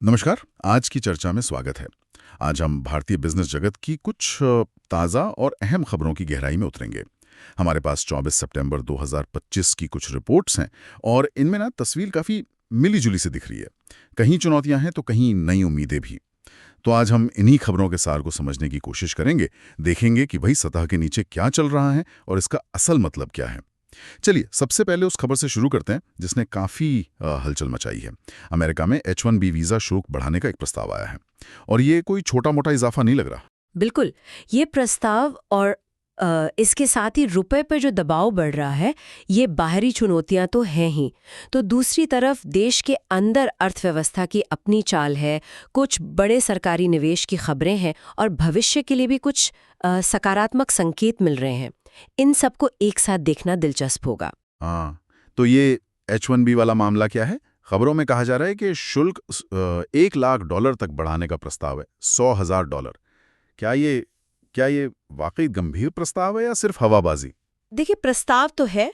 नमस्कार। आज की चर्चा में स्वागत है। आज हम भारतीय बिजनेस जगत की कुछ ताज़ा और अहम खबरों की गहराई में उतरेंगे। हमारे पास 24 सितंबर 2025 की कुछ रिपोर्ट्स हैं और इनमें ना तस्वीर काफ़ी मिली-जुली सी दिख रही है। कहीं चुनौतियां हैं तो कहीं नई उम्मीदें भी। तो आज हम इन्हीं खबरों के सार को समझने की कोशिश करेंगे। देखेंगे कि भाई सतह के नीचे क्या चल रहा है और इसका असल मतलब क्या है। चलिए सबसे पहले उस खबर से शुरू करते हैं जिसने काफ़ी हलचल मचाई है। अमेरिका में H1B वीज़ा शुल्क बढ़ाने का एक प्रस्ताव आया है और ये कोई छोटा मोटा इजाफा नहीं लग रहा। बिल्कुल। ये प्रस्ताव और इसके साथ ही रुपए पर जो दबाव बढ़ रहा है, ये बाहरी चुनौतियां तो हैं ही। तो दूसरी तरफ देश के अंदर अर्थव्यवस्था की अपनी चाल है, कुछ बड़े सरकारी निवेश की खबरें हैं और भविष्य के लिए भी कुछ सकारात्मक संकेत मिल रहे हैं। इन सबको एक साथ देखना दिलचस्प होगा। हाँ, तो ये H1B वाला मामला क्या है? खबरों में कहा जा रहा है कि शुल्क $1 लाख तक बढ़ाने का प्रस्ताव है, $100,000। क्या ये वाकई गंभीर प्रस्ताव है या सिर्फ हवाबाजी? देखिए, प्रस्ताव तो है।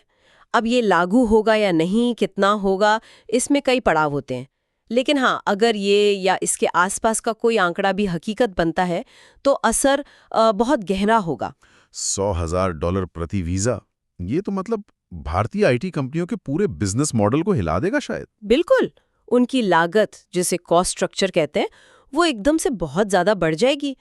अब ये लागू होगा या नहीं, कितना होगा, इसमें कई पड़ाव होते हैं। लेकिन हाँ, अगर ये या इसके आसपास का कोई आंकड़ा भी हकीकत बनता है तो असर बहुत गहरा होगा। $100,000 प्रति वीज़ा, ये तो मतलब भारतीय आईटी कंपनियों के पूरे बिजनेस मॉडल को हिला देगा शायद। बिल्कुल। उनकी लागत, जिसे कॉस्ट स्ट्रक्चर कहते हैं, वो एकदम से बहुत ज्यादा बढ़ जाएगी।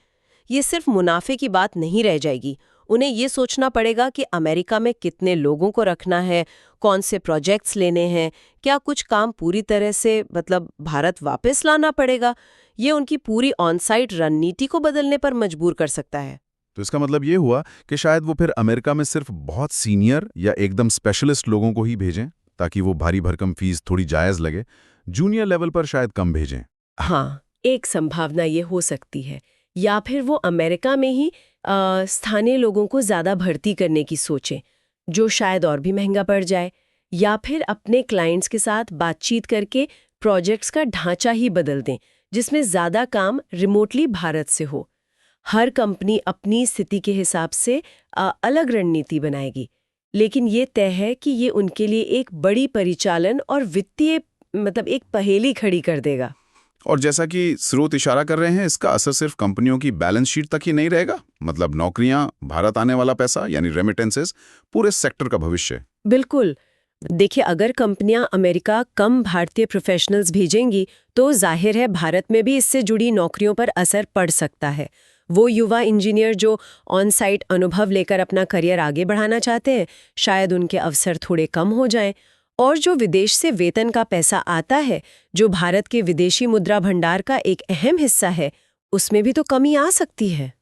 ये सिर्फ मुनाफे की बात नहीं रह जाएगी। उन्हें ये सोचना पड़ेगा कि अमेरिका में कितने लोगों को रखना है, कौन से प्रोजेक्ट्स लेने हैं, क्या कुछ काम पूरी तरह से भारत वापस लाना पड़ेगा। ये उनकी पूरी ऑन साइट रणनीति को बदलने पर मजबूर कर सकता है। तो इसका मतलब ये हुआ कि शायद वो फिर अमेरिका में सिर्फ बहुत सीनियर या एकदम स्पेशलिस्ट लोगों को ही भेजें ताकि वो भारी भरकम फीस थोड़ी जायज़ लगे। जूनियर लेवल पर शायद कम भेजें। हाँ, एक संभावना ये हो सकती है। या फिर वो अमेरिका में ही स्थानीय लोगों को ज़्यादा भर्ती करने की सोचें, जो शायद और भी महंगा पड़ जाए। या फिर अपने क्लाइंट्स के साथ बातचीत करके प्रोजेक्ट्स का ढांचा ही बदल दें, जिसमें ज़्यादा काम रिमोटली भारत से हो। हर कंपनी अपनी स्थिति के हिसाब से अलग रणनीति बनाएगी, लेकिन ये तय है कि ये उनके लिए एक बड़ी परिचालन और वित्तीय एक पहेली खड़ी कर देगा। और जैसा कि स्रोत इशारा कर रहे हैं, इसका असर सिर्फ कंपनियों की बैलेंस शीट तक ही नहीं रहेगा। मतलब नौकरियां, भारत आने वाला पैसा यानी रेमिटेंसेस, पूरे सेक्टर का भविष्य। बिल्कुल। देखिए, अगर कंपनियां अमेरिका कम भारतीय प्रोफेशनल्स भेजेंगी तो जाहिर है भारत में भी इससे जुड़ी नौकरियों पर असर पड़ सकता है। वो युवा इंजीनियर जो ऑन साइट अनुभव लेकर अपना करियर आगे बढ़ाना चाहते हैं, शायद उनके अवसर थोड़े कम हो जाएं। और जो विदेश से वेतन का पैसा आता है, जो भारत के विदेशी मुद्रा भंडार का एक अहम हिस्सा है, उसमें भी तो कमी आ सकती है।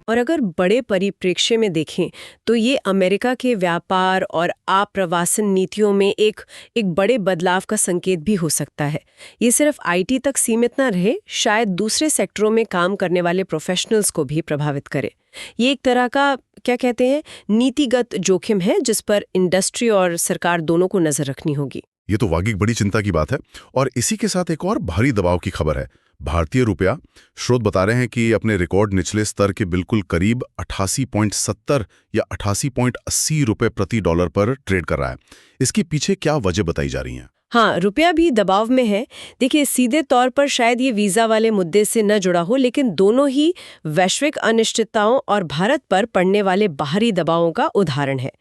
और अगर बड़े परिप्रेक्ष्य में देखें तो ये अमेरिका के व्यापार और आप्रवासन नीतियों में एक बड़े बदलाव का संकेत भी हो सकता है। ये सिर्फ आईटी तक सीमित न रहे, शायद दूसरे सेक्टरों में काम करने वाले प्रोफेशनल्स को भी प्रभावित करे। ये एक तरह का, क्या कहते हैं, नीतिगत जोखिम है जिस पर इंडस्ट्री और सरकार दोनों को नजर रखनी होगी। ये तो वाकई बड़ी चिंता की बात है। और इसी के साथ एक और भारी दबाव की खबर है। भारतीय रुपया, स्रोत बता रहे हैं कि अपने रिकॉर्ड निचले स्तर के बिल्कुल करीब 88.70 या 88.80 रुपए प्रति डॉलर पर ट्रेड कर रहा है। इसके पीछे क्या वजह बताई जा रही है? हाँ, रुपया भी दबाव में है। देखिए, सीधे तौर पर शायद ये वीजा वाले मुद्दे से न जुड़ा हो, लेकिन दोनों ही वैश्विक अनिश्चितताओं और भारत पर पड़ने वाले बाहरी दबावों का उदाहरण है।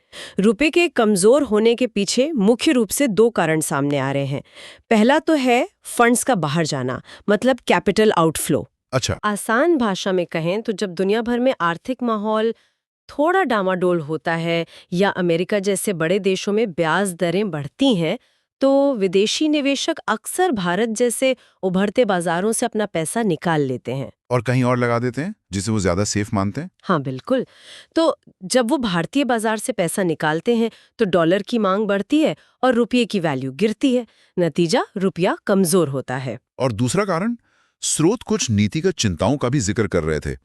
रुपए के कमजोर होने के पीछे मुख्य रूप से दो कारण सामने आ रहे हैं। पहला तो है फंड्स का बाहर जाना, मतलब कैपिटल आउटफ्लो। अच्छा। आसान भाषा में कहें तो जब दुनिया भर में आर्थिक माहौल थोड़ा डामाडोल होता है या अमेरिका जैसे बड़े देशों में ब्याज दरें बढ़ती हैं, तो विदेशी निवेशक अक्सर भारत जैसे उभरते बाजारों से अपना पैसा निकाल लेते हैं और कहीं और लगा देते हैं जिसे वो ज्यादा सेफ मानते हैं। हाँ, बिल्कुल। तो जब वो भारतीय बाजार से पैसा निकालते हैं तो डॉलर की मांग बढ़ती है और रुपये की वैल्यू गिरती है। नतीजा, रुपया कमजोर होता है। और दूसरा कारण, स्रोत कुछ नीतिगत चिंताओं का भी जिक्र कर रहे थे।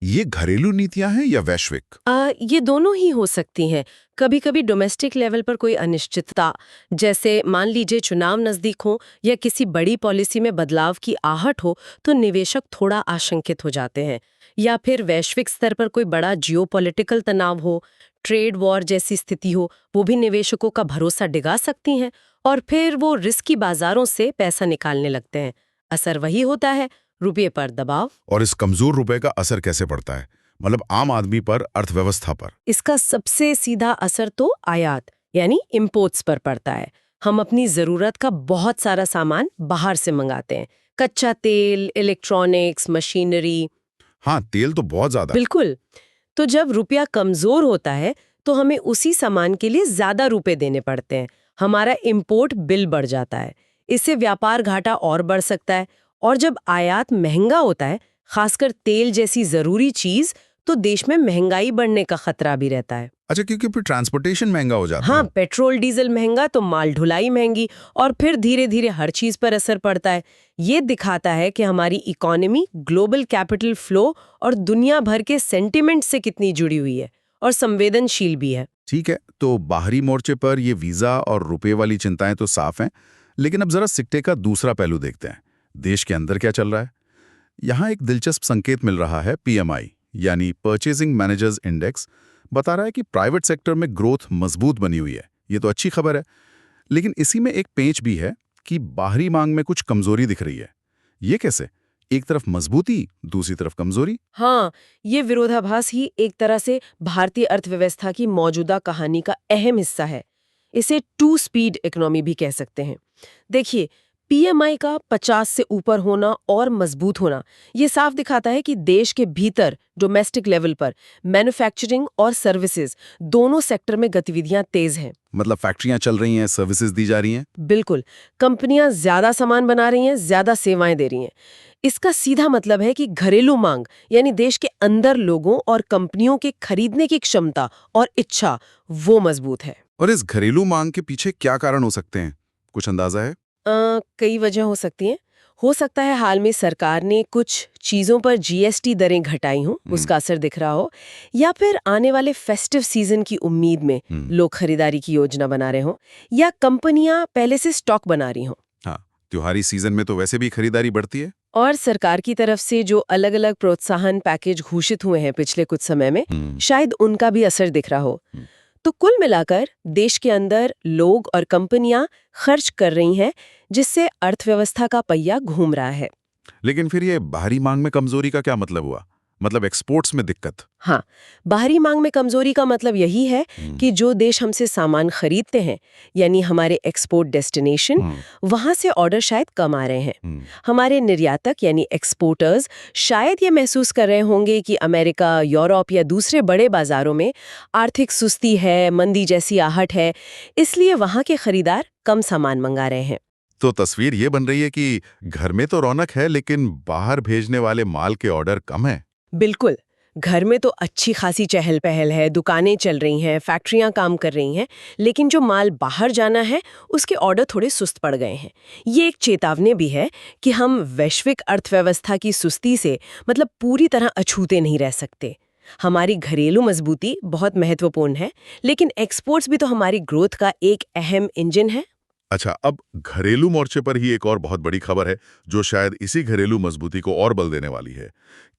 ये घरेलू नीतियां हैं या वैश्विक? ये दोनों ही हो सकती हैं। कभी कभी डोमेस्टिक लेवल पर कोई अनिश्चितता, जैसे मान लीजिए चुनाव नजदीक हो या किसी बड़ी पॉलिसी में बदलाव की आहट हो, तो निवेशक थोड़ा आशंकित हो जाते हैं। या फिर वैश्विक स्तर पर कोई बड़ा जियोपॉलिटिकल तनाव हो, ट्रेड वॉर जैसी स्थिति हो, वो भी निवेशकों का भरोसा डिगा सकती हैं और फिर वो रिस्की बाजारों से पैसा निकालने लगते हैं। असर वही होता है, रुपये पर दबाव। और इस कमजोर रुपए का असर कैसे पड़ता है, मतलब आम आदमी पर, अर्थव्यवस्था पर? इसका सबसे सीधा असर तो आयात यानी इम्पोर्ट्स पर पड़ता है। हम अपनी जरूरत का बहुत सारा सामान बाहर से मंगाते हैं, कच्चा तेल, इलेक्ट्रॉनिक्स, मशीनरी। हाँ, तेल तो बहुत ज्यादा। बिल्कुल। तो जब रुपया कमजोर होता है तो हमें उसी सामान के लिए ज्यादा रुपए देने पड़ते हैं। हमारा इंपोर्ट बिल बढ़ जाता है। इससे व्यापार घाटा और बढ़ सकता है। और जब आयात महंगा होता है, खासकर तेल जैसी जरूरी चीज, तो देश में महंगाई बढ़ने का खतरा भी रहता है। अच्छा, क्योंकि फिर ट्रांसपोर्टेशन महंगा हो जाता हाँ, है। पेट्रोल डीजल महंगा तो माल ढुलाई महंगी, और फिर धीरे धीरे हर चीज पर असर पड़ता है। ये दिखाता है कि हमारी इकोनॉमी ग्लोबल कैपिटल फ्लो और दुनिया भर के सेंटिमेंट से कितनी जुड़ी हुई है और संवेदनशील भी है। ठीक है, तो बाहरी मोर्चे पर ये वीजा और रुपए वाली चिंताएं तो साफ हैं, लेकिन अब जरा सिक्के का दूसरा पहलू देखते हैं। देश के अंदर क्या चल रहा है? यहाँ एक दिलचस्प संकेत मिल रहा है। पीएमआई यानी परचेजिंग मैनेजर्स इंडेक्स बता रहा है कि प्राइवेट सेक्टर में ग्रोथ मजबूत बनी हुई है। ये तो अच्छी खबर है, लेकिन इसी में एक पेंच भी है कि बाहरी मांग में कुछ कमजोरी दिख रही है। ये कैसे? एक तरफ मजबूती, दूसरी तरफ कमजोरी। हाँ, ये विरोधाभास ही एक तरह से भारतीय अर्थव्यवस्था की मौजूदा कहानी का अहम हिस्सा है। इसे टू स्पीड इकोनॉमी भी कह सकते हैं। देखिए, पीएमआई का 50 से ऊपर होना और मजबूत होना, ये साफ दिखाता है कि देश के भीतर डोमेस्टिक लेवल पर मैन्युफैक्चरिंग और सर्विसेज दोनों सेक्टर में गतिविधियां तेज हैं। मतलब फैक्ट्रियां चल रही हैं, सर्विसेज दी जा रही हैं। बिल्कुल, कंपनियां ज्यादा सामान बना रही हैं, ज्यादा सेवाएं दे रही हैं। इसका सीधा मतलब है कि घरेलू मांग यानी देश के अंदर लोगों और कंपनियों के खरीदने की क्षमता और इच्छा, वो मजबूत है। और इस घरेलू मांग के पीछे क्या कारण हो सकते हैं, कुछ अंदाजा है? कई वजह हो सकती हैं। हो सकता है हाल में सरकार ने कुछ चीज़ों पर जीएसटी दरें घटाई हों, उसका असर दिख रहा हो, या फिर आने वाले फेस्टिव सीजन की उम्मीद में लोग खरीदारी की योजना बना रहे हों, या कंपनियां पहले से स्टॉक बना रही हों। हाँ, त्योहारी सीजन में तो वैसे भी खरीदारी बढ़ती है। और सरकार की तरफ से जो अलग-अलग प्रोत्साहन पैकेज घोषित हुए हैं पिछले कुछ समय में, शायद उनका भी असर दिख रहा हो। तो कुल मिलाकर देश के अंदर लोग और कंपनियां खर्च कर रही हैं, जिससे अर्थव्यवस्था का पहिया घूम रहा है। लेकिन फिर ये बाहरी मांग में कमजोरी का क्या मतलब हुआ? मतलब एक्सपोर्ट्स में दिक्कत? हाँ, बाहरी मांग में कमजोरी का मतलब यही है कि जो देश हमसे सामान खरीदते हैं, यानी हमारे एक्सपोर्ट डेस्टिनेशन, वहां से ऑर्डर शायद कम आ रहे हैं। हमारे निर्यातक यानी एक्सपोर्टर्स शायद ये महसूस कर रहे होंगे कि अमेरिका, यूरोप या दूसरे बड़े बाजारों में आर्थिक सुस्ती है, मंदी जैसी आहट है, इसलिए वहां के खरीदार कम सामान मंगा रहे हैं। तो तस्वीर ये बन रही है कि घर में तो रौनक है, लेकिन बाहर भेजने वाले माल के ऑर्डर कम है। बिल्कुल, घर में तो अच्छी खासी चहल पहल है, दुकानें चल रही हैं, फैक्ट्रियां काम कर रही हैं, लेकिन जो माल बाहर जाना है उसके ऑर्डर थोड़े सुस्त पड़ गए हैं। ये एक चेतावनी भी है कि हम वैश्विक अर्थव्यवस्था की सुस्ती से मतलब पूरी तरह अछूते नहीं रह सकते। हमारी घरेलू मजबूती बहुत महत्वपूर्ण है, लेकिन एक्सपोर्ट्स भी तो हमारी ग्रोथ का एक अहम इंजन है। अच्छा, अब घरेलू मोर्चे पर ही एक और बहुत बड़ी खबर है, जो शायद इसी घरेलू मजबूती को और बल देने वाली है।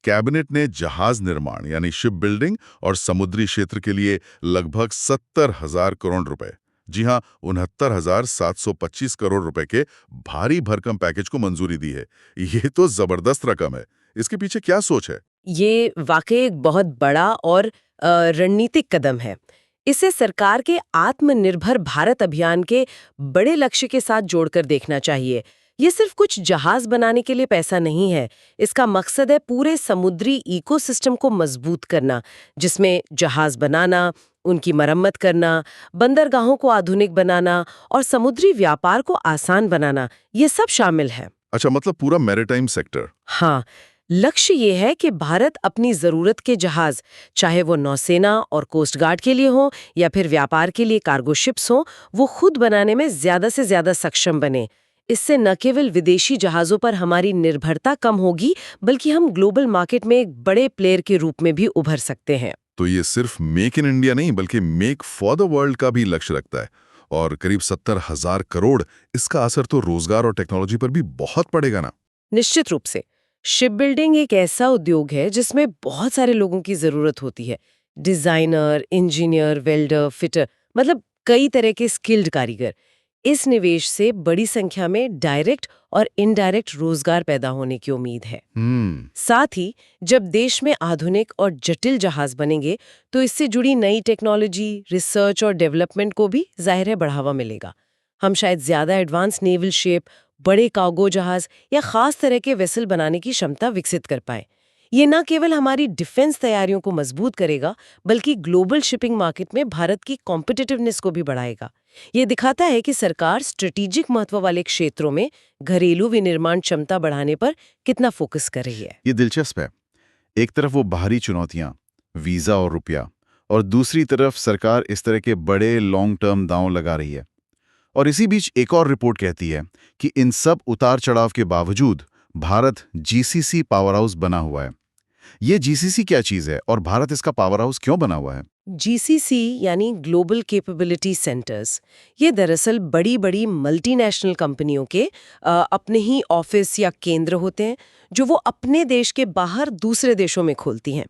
कैबिनेट ने जहाज निर्माण यानी शिप बिल्डिंग और समुद्री क्षेत्र के लिए लगभग 70,000 करोड़ रुपए, जी हां, 69,725 करोड़ रुपए के भारी भरकम पैकेज को मंजूरी दी है। ये तो जबरदस्त रकम है। इसके पीछे क्या सोच है? ये वाकई एक बहुत बड़ा और रणनीतिक कदम है। इसे सरकार के आत्मनिर्भर भारत अभियान के बड़े लक्ष्य के साथ जोड़कर देखना चाहिए। ये सिर्फ कुछ जहाज बनाने के लिए पैसा नहीं है। इसका मकसद है पूरे समुद्री इकोसिस्टम को मजबूत करना, जिसमें जहाज बनाना, उनकी मरम्मत करना, बंदरगाहों को आधुनिक बनाना और समुद्री व्यापार को आसान बनाना, ये सब शामिल है। अच्छा, मतलब पूरा मैरीटाइम सेक्टर। हाँ, लक्ष्य ये है कि भारत अपनी जरूरत के जहाज, चाहे वो नौसेना और कोस्ट गार्ड के लिए हो या फिर व्यापार के लिए कार्गो शिप्स हो, वो खुद बनाने में ज्यादा से ज्यादा सक्षम बने। इससे न केवल विदेशी जहाजों पर हमारी निर्भरता कम होगी, बल्कि हम ग्लोबल मार्केट में एक बड़े प्लेयर के रूप में भी उभर सकते हैं। तो ये सिर्फ मेक इन इंडिया नहीं, बल्कि मेक फॉर द वर्ल्ड का भी लक्ष्य रखता है। और करीब 70,000 करोड़, इसका असर तो रोजगार और टेक्नोलॉजी पर भी बहुत पड़ेगा ना? निश्चित रूप से। शिप बिल्डिंग एक ऐसा उद्योग है जिसमें बहुत सारे लोगों की जरूरत होती है। डिजाइनर, इंजीनियर, वेल्डर, फिटर, मतलब कई तरह के स्किल्ड कारीगर। इस निवेश से बड़ी संख्या में डायरेक्ट और इनडायरेक्ट रोजगार पैदा होने की उम्मीद है। साथ ही जब देश में आधुनिक और जटिल जहाज बनेंगे तो इससे जुड़ी नई टेक्नोलॉजी, रिसर्च और डेवलपमेंट को भी जाहिर है बढ़ावा मिलेगा। हम शायद ज्यादा एडवांस नेवल शिप, बड़े कार्गो जहाज या खास तरह के वेसल बनाने की क्षमता विकसित कर पाए। ये न केवल हमारी डिफेंस तैयारियों को मजबूत करेगा बल्कि ग्लोबल शिपिंग मार्केट में भारत की कॉम्पिटिटिवनेस को भी बढ़ाएगा। ये दिखाता है कि सरकार स्ट्रेटेजिक महत्व वाले क्षेत्रों में घरेलू विनिर्माण क्षमता बढ़ाने पर कितना फोकस कर रही है। ये दिलचस्प है। एक तरफ वो बाहरी चुनौतियां, वीजा और रुपया, और दूसरी तरफ सरकार इस तरह के बड़े लॉन्ग टर्म दांव लगा रही है। और इसी बीच एक और रिपोर्ट कहती है कि इन सब उतार चढ़ाव के बावजूद भारत जीसीसी पावर हाउस बना हुआ है। ये जीसीसी क्या चीज है और भारत इसका पावर हाउस क्यों बना हुआ है? जीसीसी यानी ग्लोबल कैपेबिलिटी सेंटर्स, ये दरअसल बड़ी बड़ी मल्टीनेशनल कंपनियों के अपने ही ऑफिस या केंद्र होते हैं जो वो अपने देश के बाहर दूसरे देशों में खोलती हैं।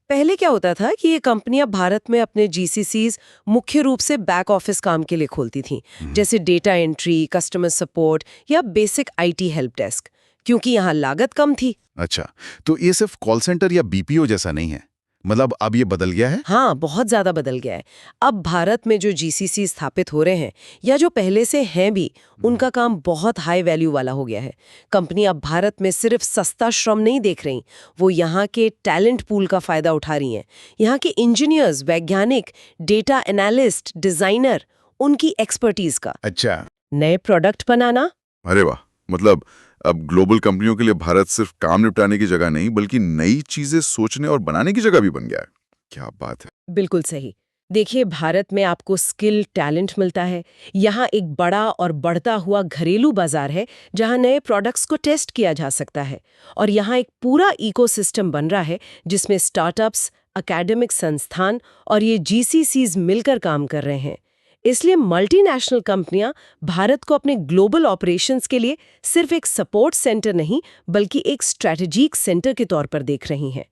पहले क्या होता था कि ये कंपनियां भारत में अपने जीसीसीज मुख्य रूप से बैक ऑफिस काम के लिए खोलती थीं, जैसे डेटा एंट्री, कस्टमर सपोर्ट या बेसिक आईटी हेल्प डेस्क, क्योंकि यहाँ लागत कम थी। अच्छा, तो ये सिर्फ कॉल सेंटर या बीपीओ जैसा नहीं है, मतलब अब ये बदल गया है? हाँ, बहुत ज्यादा बदल गया है। अब भारत में जो जीसीसी स्थापित हो रहे हैं या जो पहले से हैं भी, उनका काम बहुत हाई वैल्यू वाला हो गया है। कंपनी अब भारत में सिर्फ सस्ता श्रम नहीं देख रही, वो यहाँ के टैलेंट पूल का फायदा उठा रही हैं। यहाँ के इंजीनियर्स, वैज्ञानिक, डेटा एनालिस्ट, डिजाइनर, उनकी एक्सपर्टीज का अच्छा, नए प्रोडक्ट बनाना। अरे वाह, मतलब अब ग्लोबल कंपनियों के लिए भारत सिर्फ काम निपटाने की जगह नहीं बल्कि नई चीजें सोचने और बनाने की जगह भी बन गया है। क्या बात है। बिल्कुल सही। देखिए, भारत में आपको स्किल, टैलेंट मिलता है। यहाँ एक बड़ा और बढ़ता हुआ घरेलू बाजार है जहाँ नए प्रोडक्ट्स को टेस्ट किया जा सकता है। और यहाँ एक पूरा इकोसिस्टम बन रहा है जिसमें स्टार्टअप्स, एकेडमिक संस्थान और ये जीसीसीज मिलकर काम कर रहे हैं। इसलिए मल्टीनेशनल कंपनियां भारत को अपने ग्लोबल ऑपरेशंस के लिए सिर्फ एक सपोर्ट सेंटर नहीं बल्कि एक स्ट्रैटेजिक सेंटर के तौर पर देख रही हैं।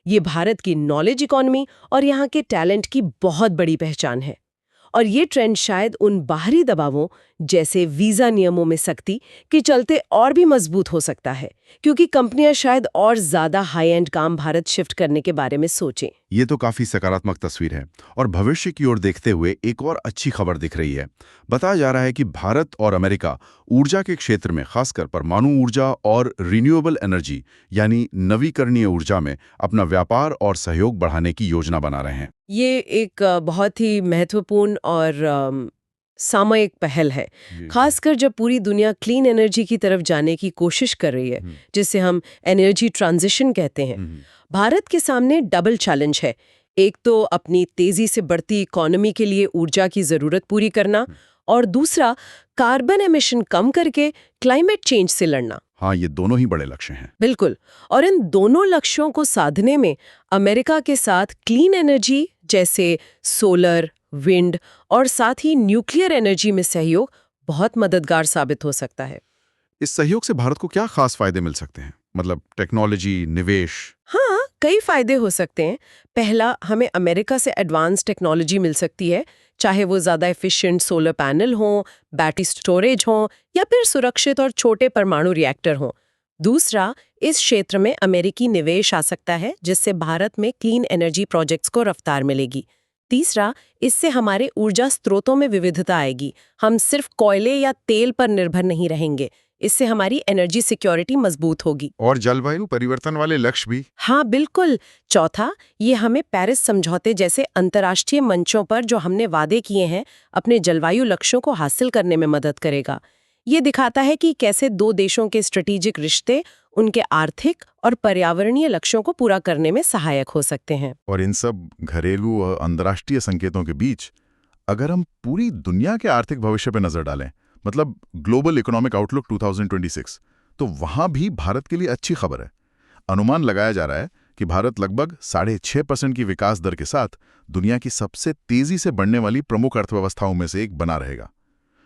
ये भारत की नॉलेज इकोनॉमी और यहाँ के टैलेंट की बहुत बड़ी पहचान है। और ये ट्रेंड शायद उन बाहरी दबावों जैसे वीजा नियमों में सख्ती के चलते और भी मजबूत हो सकता है, क्योंकि कंपनियां शायद और ज्यादा हाई एंड काम भारत शिफ्ट करने के बारे में सोचें। ये तो काफी सकारात्मक तस्वीर है और भविष्य की ओर देखते हुए एक और अच्छी खबर दिख रही है। बताया जा रहा है कि भारत और अमेरिका ऊर्जा के क्षेत्र में, खासकर परमाणु ऊर्जा और रिन्यूएबल एनर्जी यानी नवीकरणीय ऊर्जा में अपना व्यापार और सहयोग बढ़ाने की योजना बना रहे हैं। ये एक बहुत ही महत्वपूर्ण और सामयिक पहल है, खासकर जब पूरी दुनिया क्लीन एनर्जी की तरफ जाने की कोशिश कर रही है, जिसे हम एनर्जी ट्रांजिशन कहते हैं। भारत के सामने डबल चैलेंज है। एक तो अपनी तेजी से बढ़ती इकोनॉमी के लिए ऊर्जा की जरूरत पूरी करना, और दूसरा कार्बन एमिशन कम करके क्लाइमेट चेंज से लड़ना। हाँ, ये दोनों ही बड़े लक्ष्य हैं। बिल्कुल। और इन दोनों लक्ष्यों को साधने में अमेरिका के साथ क्लीन एनर्जी जैसे सोलर, विंड और साथ ही न्यूक्लियर एनर्जी में सहयोग बहुत मददगार साबित हो सकता है। इस सहयोग से भारत को क्या खास फायदे मिल सकते हैं? मतलब टेक्नोलॉजी, निवेश? हाँ, कई फायदे हो सकते हैं। पहला, हमें अमेरिका से एडवांस टेक्नोलॉजी मिल सकती है, चाहे वो ज़्यादा एफिशिएंट सोलर पैनल हों, बैटरी स्टोरेज हों या फिर सुरक्षित और छोटे परमाणु रिएक्टर हों। दूसरा, इस क्षेत्र में अमेरिकी निवेश आ सकता है जिससे भारत में क्लीन एनर्जी प्रोजेक्ट्स को रफ्तार मिलेगी। तीसरा, इससे हमारे ऊर्जा स्रोतों में विविधता आएगी। हम सिर्फ कोयले या तेल पर निर्भर नहीं रहेंगे। इससे हमारी एनर्जी सिक्योरिटी मजबूत होगी। और जलवायु परिवर्तन वाले लक्ष्य भी? हाँ, बिल्कुल। चौथा, ये हमें पेरिस समझौते जैसे अंतर्राष्ट्रीय मंचों पर जो हमने वादे किए हैं, अपने जलवायु लक्ष्यों को हासिल करने में मदद करेगा। ये दिखाता है कि कैसे दो देशों के स्ट्रेटेजिक रिश्ते उनके आर्थिक और पर्यावरणीय लक्ष्यों को पूरा करने में सहायक हो सकते हैं। और इन सब घरेलू और अंतर्राष्ट्रीय संकेतों के बीच अगर हम पूरी दुनिया के आर्थिक भविष्य पर नजर डालें, मतलब ग्लोबल इकोनॉमिक आउटलुक 2026, तो वहां भी भारत के लिए अच्छी खबर है। अनुमान लगाया जा रहा है कि भारत लगभग 6.5% की विकास दर के साथ दुनिया की सबसे तेजी से बढ़ने वाली प्रमुख अर्थव्यवस्थाओं में से एक बना रहेगा।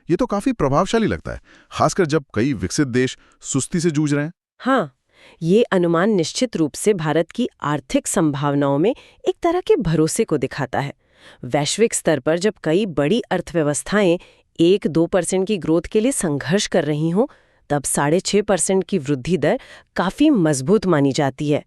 ये तो काफी प्रभावशाली लगता है, खासकर जब कई विकसित देश सुस्ती से जूझ रहे हैं। हाँ, ये अनुमान निश्चित रूप से भारत की आर्थिक संभावनाओं में एक तरह के भरोसे को दिखाता है। वैश्विक स्तर पर जब कई बड़ी अर्थव्यवस्थाएं 1-2% की ग्रोथ के लिए संघर्ष कर रही हों, तब 6.5% की वृद्धि दर काफी मजबूत मानी जाती है।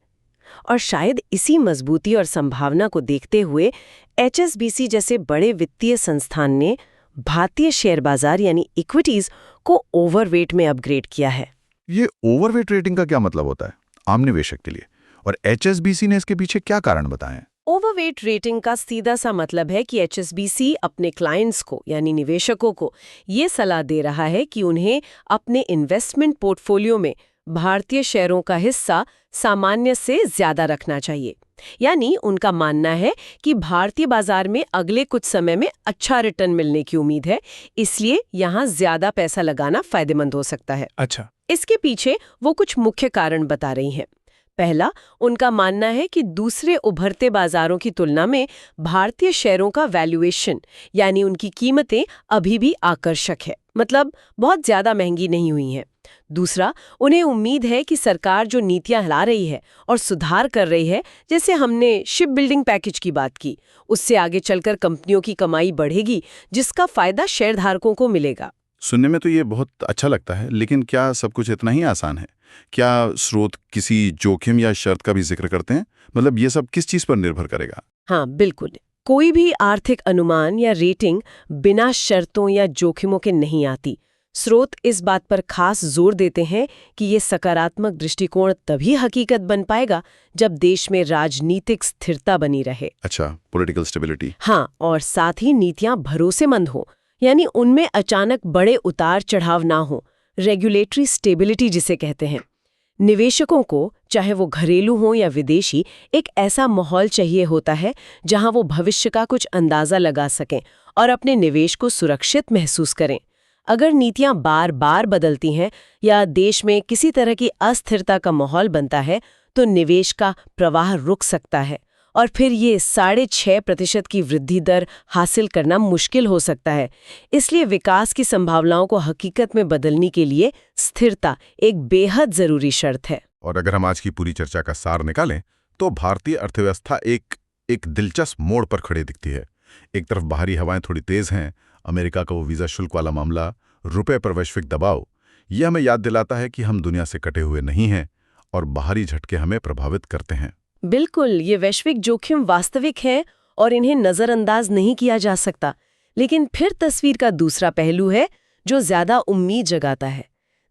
और शायद इसी मजबूती और संभावना को देखते हुए HSBC जैसे बड़े वित्तीय संस्थान ने भारतीय शेयर बाजार यानी इक्विटीज को ओवरवेट में अपग्रेड किया है। ये ओवरवेट रेटिंग का क्या मतलब होता है आम निवेशक के लिए, और HSBC ने इसके पीछे क्या कारण बताए हैं? ओवरवेट रेटिंग का सीधा सा मतलब है कि HSBC अपने क्लाइंट्स को यानी निवेशकों को ये सलाह दे रहा है कि उन्हें अपने इन्वेस्टमेंट पोर्टफोलियो में भारतीय शेयरों का हिस्सा सामान्य से ज्यादा रखना चाहिए। यानी उनका मानना है कि भारतीय बाजार में अगले कुछ समय में अच्छा रिटर्न मिलने की उम्मीद है, इसलिए यहाँ ज्यादा पैसा लगाना फायदेमंद हो सकता है। अच्छा, इसके पीछे वो कुछ मुख्य कारण बता रही हैं। पहला, उनका मानना है कि दूसरे उभरते बाजारों की तुलना में भारतीय शेयरों का वैल्यूएशन यानी उनकी कीमतें अभी भी आकर्षक है, मतलब बहुत ज्यादा महंगी नहीं हुई हैं। दूसरा, उन्हें उम्मीद है कि सरकार जो नीतियां हिला रही है और सुधार कर रही है, जैसे हमने शिप बिल्डिंग पैकेज की बात की, उससे आगे चलकर कंपनियों की कमाई बढ़ेगी, जिसका फायदा शेयरधारकों को मिलेगा। सुनने में तो ये बहुत अच्छा लगता है, लेकिन क्या सब कुछ इतना ही आसान है? क्या स्रोत किसी जोखिम या शर्त का भी जिक्र करते हैं? मतलब ये सब किस चीज पर निर्भर करेगा? हाँ, बिल्कुल। कोई भी आर्थिक अनुमान या रेटिंग बिना शर्तों या जोखिमों के नहीं आती। स्रोत इस बात पर खास जोर देते हैं कि ये सकारात्मक दृष्टिकोण तभी हकीकत बन पाएगा जब देश में राजनीतिक स्थिरता बनी रहे। अच्छा, पॉलिटिकल स्टेबिलिटी। हाँ, और साथ ही नीतियां भरोसेमंद हो, यानी उनमें अचानक बड़े उतार चढ़ाव ना हो। रेगुलेटरी स्टेबिलिटी जिसे कहते हैं। निवेशकों को, चाहे वो घरेलू हो या विदेशी, एक ऐसा माहौल चाहिए होता है जहां वो भविष्य का कुछ अंदाजा लगा सकें और अपने निवेश को सुरक्षित महसूस करें। अगर नीतियां बार बार बदलती हैं या देश में किसी तरह की अस्थिरता का माहौल बनता है, तो निवेश का प्रवाह रुक सकता है और फिर ये 6.5% की वृद्धि दर हासिल करना मुश्किल हो सकता है। इसलिए विकास की संभावनाओं को हकीकत में बदलने के लिए स्थिरता एक बेहद जरूरी शर्त है। और अगर हम आज की पूरी चर्चा का सार निकालें, तो भारतीय अर्थव्यवस्था एक दिलचस्प मोड़ पर खड़ी दिखती है। एक तरफ बाहरी हवाएं थोड़ी तेज हैं, अमेरिका का वो वीजा शुल्क वाला मामला, रुपए पर वैश्विक दबाव, यह हमें याद दिलाता है कि हम दुनिया से कटे हुए नहीं हैं और बाहरी झटके हमें प्रभावित करते हैं। बिल्कुल, ये वैश्विक जोखिम वास्तविक है और इन्हें नजरअंदाज नहीं किया जा सकता। लेकिन फिर तस्वीर का दूसरा पहलू है जो ज्यादा उम्मीद जगाता है।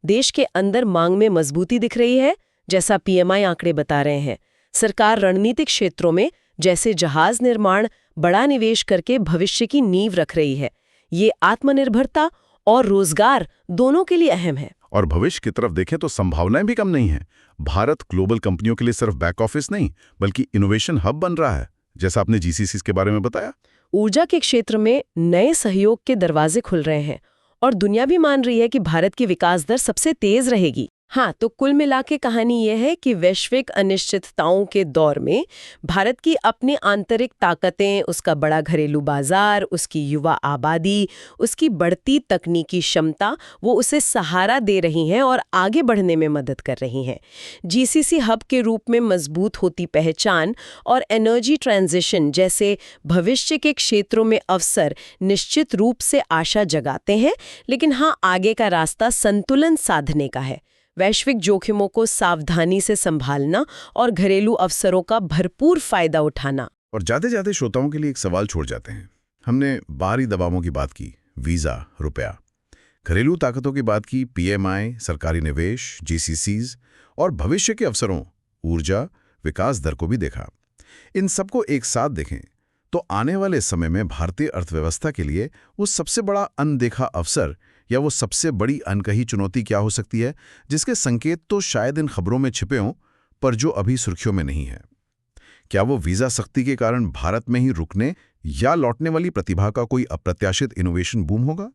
देश के अंदर मांग में मजबूती दिख रही है, जैसा PMI आंकड़े बता रहे हैं। सरकार रणनीतिक क्षेत्रों में जैसे जहाज निर्माण बड़ा निवेश करके भविष्य की नींव रख रही है। ये आत्मनिर्भरता और रोजगार दोनों के लिए अहम है। और भविष्य की तरफ देखें तो संभावनाएं भी कम नहीं हैं। भारत ग्लोबल कंपनियों के लिए सिर्फ बैक ऑफिस नहीं, बल्कि इनोवेशन हब बन रहा है, जैसा आपने GCCs के बारे में बताया। ऊर्जा के क्षेत्र में नए सहयोग के दरवाजे खुल रहे हैं और दुनिया भी मान रही है कि भारत की विकास दर सबसे तेज रहेगी। हाँ, तो कुल मिला के कहानी यह है कि वैश्विक अनिश्चितताओं के दौर में भारत की अपनी आंतरिक ताकतें, उसका बड़ा घरेलू बाजार, उसकी युवा आबादी, उसकी बढ़ती तकनीकी क्षमता, वो उसे सहारा दे रही हैं और आगे बढ़ने में मदद कर रही हैं। GCC हब के रूप में मजबूत होती पहचान और एनर्जी ट्रांजिशन जैसे भविष्य के क्षेत्रों में अवसर निश्चित रूप से आशा जगाते हैं। लेकिन हाँ, आगे का रास्ता संतुलन साधने का है। वैश्विक जोखिमों को सावधानी से संभालना और घरेलू अवसरों का भरपूर फायदा उठाना। और जाते जाते श्रोताओं के लिए एक सवाल छोड़ जाते हैं। हमने बाहरी दबावों की बात की, वीजा, रुपया, घरेलू ताकतों की बात की, PMI, सरकारी निवेश, GCCs और भविष्य के अवसरों, ऊर्जा, विकास दर को भी देखा। इन सबको एक साथ देखें तो आने वाले समय में भारतीय अर्थव्यवस्था के लिए वो सबसे बड़ा अनदेखा अवसर या वो सबसे बड़ी अनकही चुनौती क्या हो सकती है, जिसके संकेत तो शायद इन खबरों में छिपे हों, पर जो अभी सुर्खियों में नहीं है? क्या वो वीजा सख्ती के कारण भारत में ही रुकने या लौटने वाली प्रतिभा का कोई अप्रत्याशित इनोवेशन बूम होगा?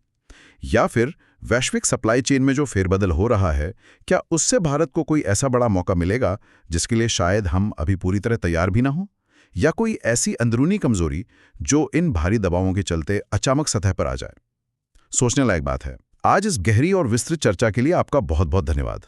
या फिर वैश्विक सप्लाई चेन में जो फेरबदल हो रहा है, क्या उससे भारत को कोई ऐसा बड़ा मौका मिलेगा जिसके लिए शायद हम अभी पूरी तरह तैयार भी ना हो? या कोई ऐसी अंदरूनी कमजोरी जो इन भारी दबावों के चलते अचानक सतह पर आ जाए? सोचने लायक बात है। आज इस गहरी और विस्तृत चर्चा के लिए आपका बहुत बहुत धन्यवाद।